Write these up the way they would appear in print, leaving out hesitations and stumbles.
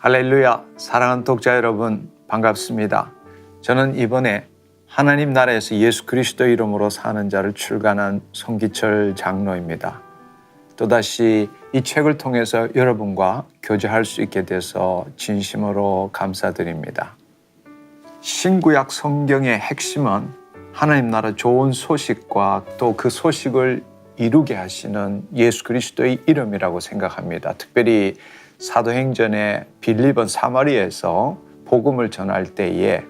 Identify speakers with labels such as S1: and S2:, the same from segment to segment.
S1: 할렐루야, 사랑하는 독자 여러분 반갑습니다. 저는 이번에 하나님 나라에서 예수 그리스도 이름으로 사는 자를 출간한 송기철 장로입니다. 또다시 이 책을 통해서 여러분과 교제할 수 있게 돼서 진심으로 감사드립니다. 신구약 성경의 핵심은 하나님 나라 좋은 소식과 또 그 소식을 이루게 하시는 예수 그리스도의 이름이라고 생각합니다. 특별히 사도행전의 빌립은 사마리아에서 복음을 전할 때에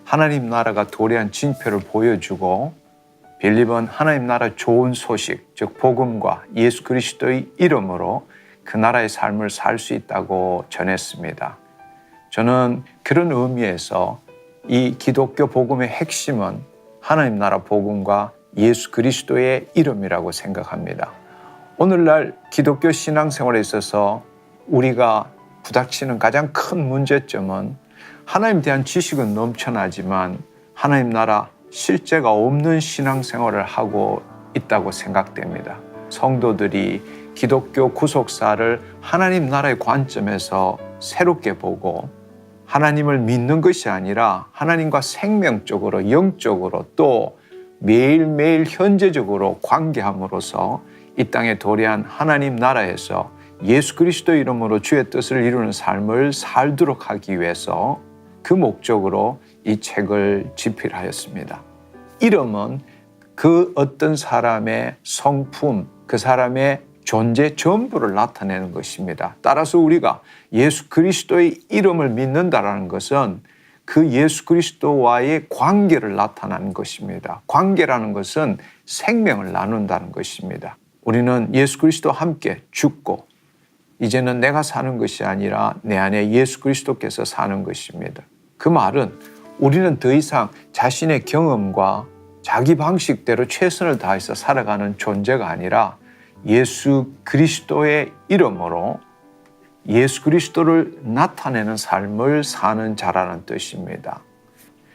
S1: 하나님 나라가 도래한 징표를 보여주고 빌립은 하나님 나라 좋은 소식, 즉 복음과 예수 그리스도의 이름으로 그 나라의 삶을 살 수 있다고 전했습니다. 저는 그런 의미에서 이 기독교 복음의 핵심은 하나님 나라 복음과 예수 그리스도의 이름이라고 생각합니다. 오늘날 기독교 신앙생활에 있어서 우리가 부닥치는 가장 큰 문제점은 하나님에 대한 지식은 넘쳐나지만 하나님 나라 실제가 없는 신앙생활을 하고 있다고 생각됩니다. 성도들이 기독교 구속사를 하나님 나라의 관점에서 새롭게 보고 하나님을 믿는 것이 아니라 하나님과 생명적으로 영적으로 또 매일매일 현재적으로 관계함으로써 이 땅에 도래한 하나님 나라에서 예수 그리스도 이름으로 주의 뜻을 이루는 삶을 살도록 하기 위해서 그 목적으로 이 책을 집필하였습니다. 이름은 그 어떤 사람의 성품, 그 사람의 존재 전부를 나타내는 것입니다. 따라서 우리가 예수 그리스도의 이름을 믿는다는 것은 그 예수 그리스도와의 관계를 나타내는 것입니다. 관계라는 것은 생명을 나눈다는 것입니다. 우리는 예수 그리스도와 함께 죽고 이제는 내가 사는 것이 아니라 내 안에 예수 그리스도께서 사는 것입니다. 그 말은 우리는 더 이상 자신의 경험과 자기 방식대로 최선을 다해서 살아가는 존재가 아니라 예수 그리스도의 이름으로 예수 그리스도를 나타내는 삶을 사는 자라는 뜻입니다.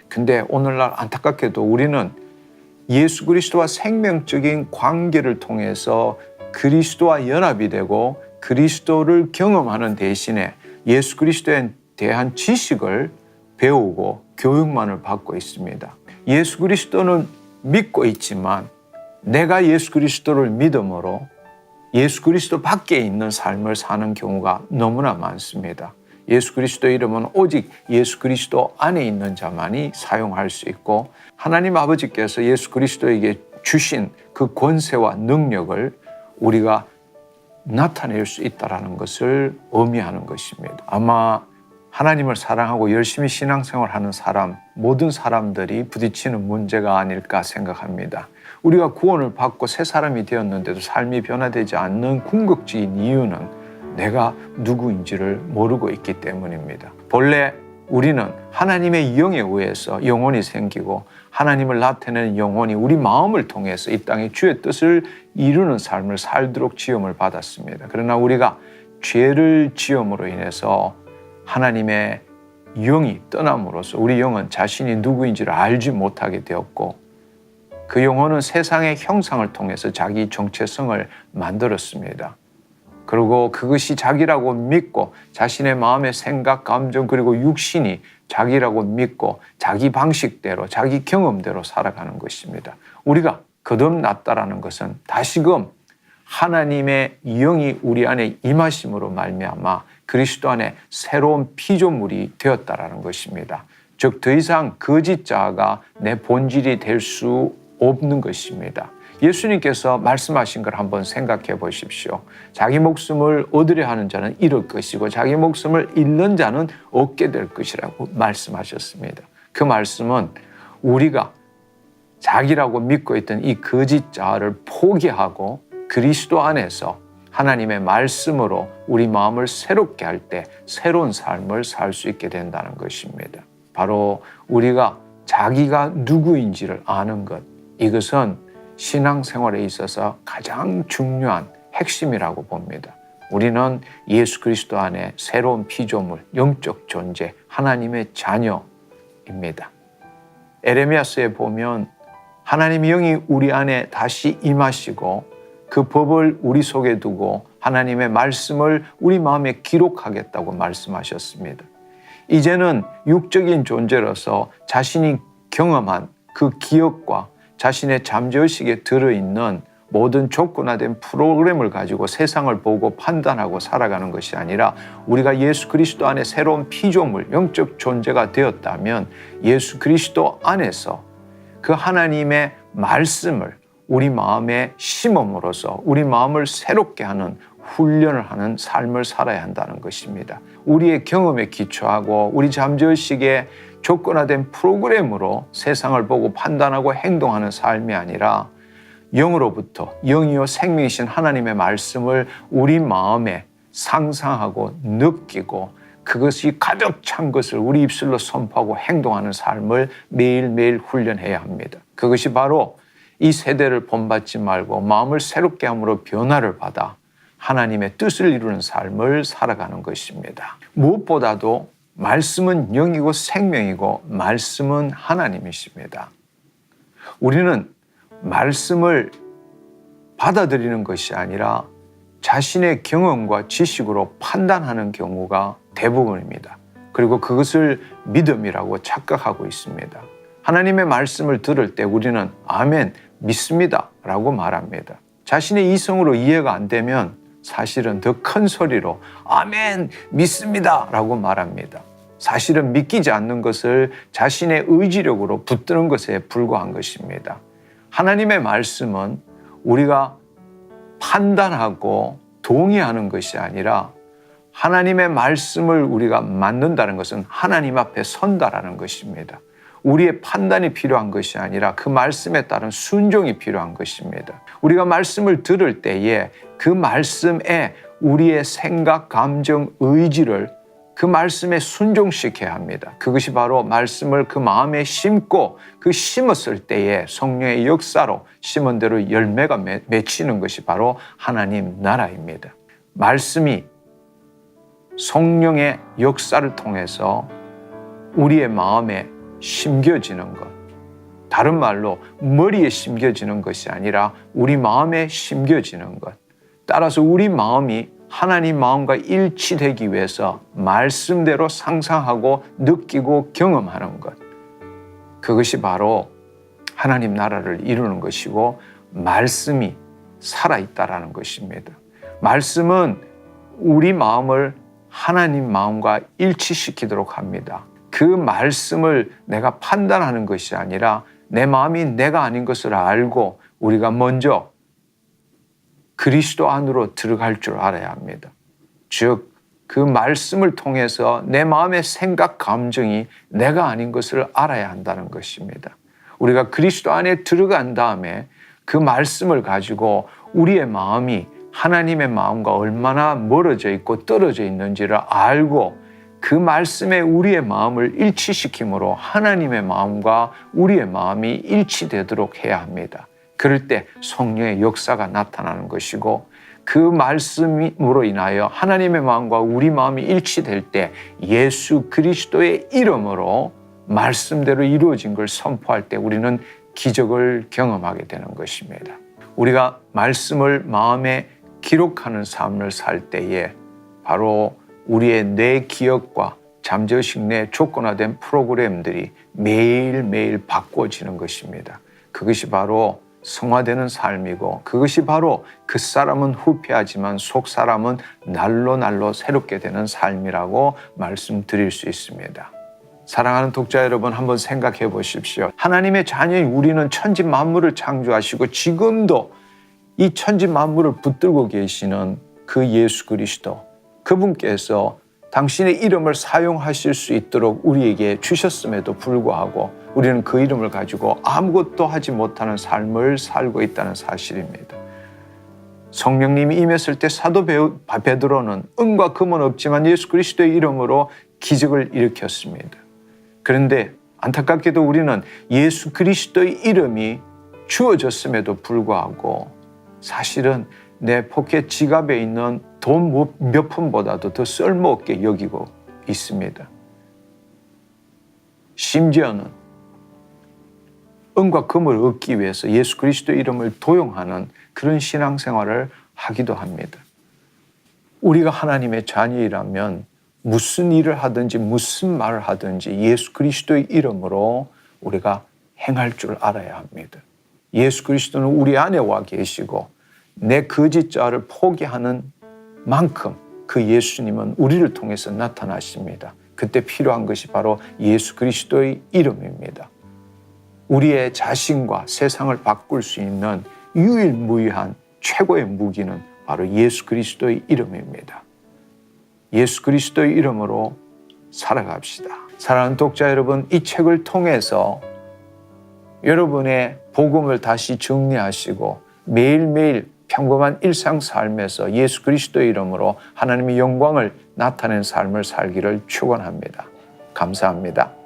S1: 근데 오늘날 안타깝게도 우리는 예수 그리스도와 생명적인 관계를 통해서 그리스도와 연합이 되고 그리스도를 경험하는 대신에 예수 그리스도에 대한 지식을 배우고 교육만을 받고 있습니다. 예수 그리스도는 믿고 있지만 내가 예수 그리스도를 믿음으로 예수 그리스도 밖에 있는 삶을 사는 경우가 너무나 많습니다. 예수 그리스도 이름은 오직 예수 그리스도 안에 있는 자만이 사용할 수 있고 하나님 아버지께서 예수 그리스도에게 주신 그 권세와 능력을 우리가 나타낼 수 있다는 것을 의미하는 것입니다. 아마 하나님을 사랑하고 열심히 신앙생활하는 사람, 모든 사람들이 부딪히는 문제가 아닐까 생각합니다. 우리가 구원을 받고 새 사람이 되었는데도 삶이 변화되지 않는 궁극적인 이유는 내가 누구인지를 모르고 있기 때문입니다. 본래 우리는 하나님의 영에 의해서 영혼이 생기고 하나님을 나타내는 영혼이 우리 마음을 통해서 이 땅에 주의 뜻을 이루는 삶을 살도록 지음을 받았습니다. 그러나 우리가 죄를 지음으로 인해서 하나님의 영이 떠남으로써 우리 영은 자신이 누구인지를 알지 못하게 되었고 그 영혼은 세상의 형상을 통해서 자기 정체성을 만들었습니다. 그리고 그것이 자기라고 믿고 자신의 마음의 생각, 감정 그리고 육신이 자기라고 믿고 자기 방식대로 자기 경험대로 살아가는 것입니다. 우리가 거듭났다라는 것은 다시금 하나님의 영이 우리 안에 임하심으로 말미암아 그리스도 안에 새로운 피조물이 되었다라는 것입니다. 즉 더 이상 거짓 자가 내 본질이 될 수 없는 것입니다. 예수님께서 말씀하신 걸 한번 생각해 보십시오. 자기 목숨을 얻으려 하는 자는 잃을 것이고 자기 목숨을 잃는 자는 얻게 될 것이라고 말씀하셨습니다. 그 말씀은 우리가 자기라고 믿고 있던 이 거짓 자를 포기하고 그리스도 안에서 하나님의 말씀으로 우리 마음을 새롭게 할 때 새로운 삶을 살 수 있게 된다는 것입니다. 바로 우리가 자기가 누구인지를 아는 것, 이것은 신앙생활에 있어서 가장 중요한 핵심이라고 봅니다. 우리는 예수 그리스도 안에 새로운 피조물, 영적 존재, 하나님의 자녀입니다. 에레미야서에 보면 하나님의 영이 우리 안에 다시 임하시고 그 법을 우리 속에 두고 하나님의 말씀을 우리 마음에 기록하겠다고 말씀하셨습니다. 이제는 육적인 존재로서 자신이 경험한 그 기억과 자신의 잠재의식에 들어있는 모든 조건화된 프로그램을 가지고 세상을 보고 판단하고 살아가는 것이 아니라 우리가 예수 그리스도 안에 새로운 피조물, 영적 존재가 되었다면 예수 그리스도 안에서 그 하나님의 말씀을 우리 마음에 심음으로써 우리 마음을 새롭게 하는 훈련을 하는 삶을 살아야 한다는 것입니다. 우리의 경험에 기초하고 우리 잠재의식의 조건화된 프로그램으로 세상을 보고 판단하고 행동하는 삶이 아니라 영으로부터 영이요 생명이신 하나님의 말씀을 우리 마음에 상상하고 느끼고 그것이 가득 찬 것을 우리 입술로 선포하고 행동하는 삶을 매일매일 훈련해야 합니다. 그것이 바로 이 세대를 본받지 말고 마음을 새롭게 함으로 변화를 받아 하나님의 뜻을 이루는 삶을 살아가는 것입니다. 무엇보다도 말씀은 영이고 생명이고 말씀은 하나님이십니다. 우리는 말씀을 받아들이는 것이 아니라 자신의 경험과 지식으로 판단하는 경우가 대부분입니다. 그리고 그것을 믿음이라고 착각하고 있습니다. 하나님의 말씀을 들을 때 우리는 아멘, 믿습니다 라고 말합니다. 자신의 이성으로 이해가 안 되면 사실은 더 큰 소리로 아멘, 믿습니다 라고 말합니다. 사실은 믿기지 않는 것을 자신의 의지력으로 붙드는 것에 불과한 것입니다. 하나님의 말씀은 우리가 판단하고 동의하는 것이 아니라 하나님의 말씀을 우리가 만든다는 것은 하나님 앞에 선다라는 것입니다. 우리의 판단이 필요한 것이 아니라 그 말씀에 따른 순종이 필요한 것입니다. 우리가 말씀을 들을 때에 그 말씀에 우리의 생각, 감정, 의지를 그 말씀에 순종시켜야 합니다. 그것이 바로 말씀을 그 마음에 심고 그 심었을 때에 성령의 역사로 심은 대로 열매가 맺히는 것이 바로 하나님 나라입니다. 말씀이 성령의 역사를 통해서 우리의 마음에 심겨지는 것, 다른 말로 머리에 심겨지는 것이 아니라 우리 마음에 심겨지는 것. 따라서 우리 마음이 하나님 마음과 일치되기 위해서 말씀대로 상상하고 느끼고 경험하는 것. 그것이 바로 하나님 나라를 이루는 것이고 말씀이 살아있다라는 것입니다. 말씀은 우리 마음을 하나님 마음과 일치시키도록 합니다. 그 말씀을 내가 판단하는 것이 아니라 내 마음이 내가 아닌 것을 알고 우리가 먼저 그리스도 안으로 들어갈 줄 알아야 합니다. 즉, 그 말씀을 통해서 내 마음의 생각, 감정이 내가 아닌 것을 알아야 한다는 것입니다. 우리가 그리스도 안에 들어간 다음에 그 말씀을 가지고 우리의 마음이 하나님의 마음과 얼마나 멀어져 있고 떨어져 있는지를 알고 그 말씀에 우리의 마음을 일치시킴으로 하나님의 마음과 우리의 마음이 일치되도록 해야 합니다. 그럴 때 성령의 역사가 나타나는 것이고 그 말씀으로 인하여 하나님의 마음과 우리 마음이 일치될 때 예수 그리스도의 이름으로 말씀대로 이루어진 걸 선포할 때 우리는 기적을 경험하게 되는 것입니다. 우리가 말씀을 마음에 기록하는 삶을 살 때에 바로 우리의 뇌 기억과 잠재의식 내 조건화된 프로그램들이 매일매일 바꿔지는 것입니다. 그것이 바로 성화되는 삶이고 그것이 바로 그 사람은 후패하지만 속 사람은 날로 새롭게 되는 삶이라고 말씀드릴 수 있습니다. 사랑하는 독자 여러분, 한번 생각해 보십시오. 하나님의 자녀인 우리는 천지 만물을 창조하시고 지금도 이 천지 만물을 붙들고 계시는 그 예수 그리스도, 그분께서 당신의 이름을 사용하실 수 있도록 우리에게 주셨음에도 불구하고 우리는 그 이름을 가지고 아무것도 하지 못하는 삶을 살고 있다는 사실입니다. 성령님이 임했을 때 사도 베드로는 은과 금은 없지만 예수 그리스도의 이름으로 기적을 일으켰습니다. 그런데 안타깝게도 우리는 예수 그리스도의 이름이 주어졌음에도 불구하고 사실은 내 포켓 지갑에 있는 돈 몇 푼보다도 더 쓸모없게 여기고 있습니다. 심지어는 은과 금을 얻기 위해서 예수 그리스도의 이름을 도용하는 그런 신앙생활을 하기도 합니다. 우리가 하나님의 자녀이라면 무슨 일을 하든지 무슨 말을 하든지 예수 그리스도의 이름으로 우리가 행할 줄 알아야 합니다. 예수 그리스도는 우리 안에 와 계시고 내 거짓자를 포기하는 만큼 그 예수님은 우리를 통해서 나타나십니다. 그때 필요한 것이 바로 예수 그리스도의 이름입니다. 우리의 자신과 세상을 바꿀 수 있는 유일무이한 최고의 무기는 바로 예수 그리스도의 이름입니다. 예수 그리스도의 이름으로 살아갑시다. 사랑하는 독자 여러분, 이 책을 통해서 여러분의 복음을 다시 정리하시고 매일매일 평범한 일상 삶에서 예수 그리스도의 이름으로 하나님의 영광을 나타내는 삶을 살기를 축원합니다. 감사합니다.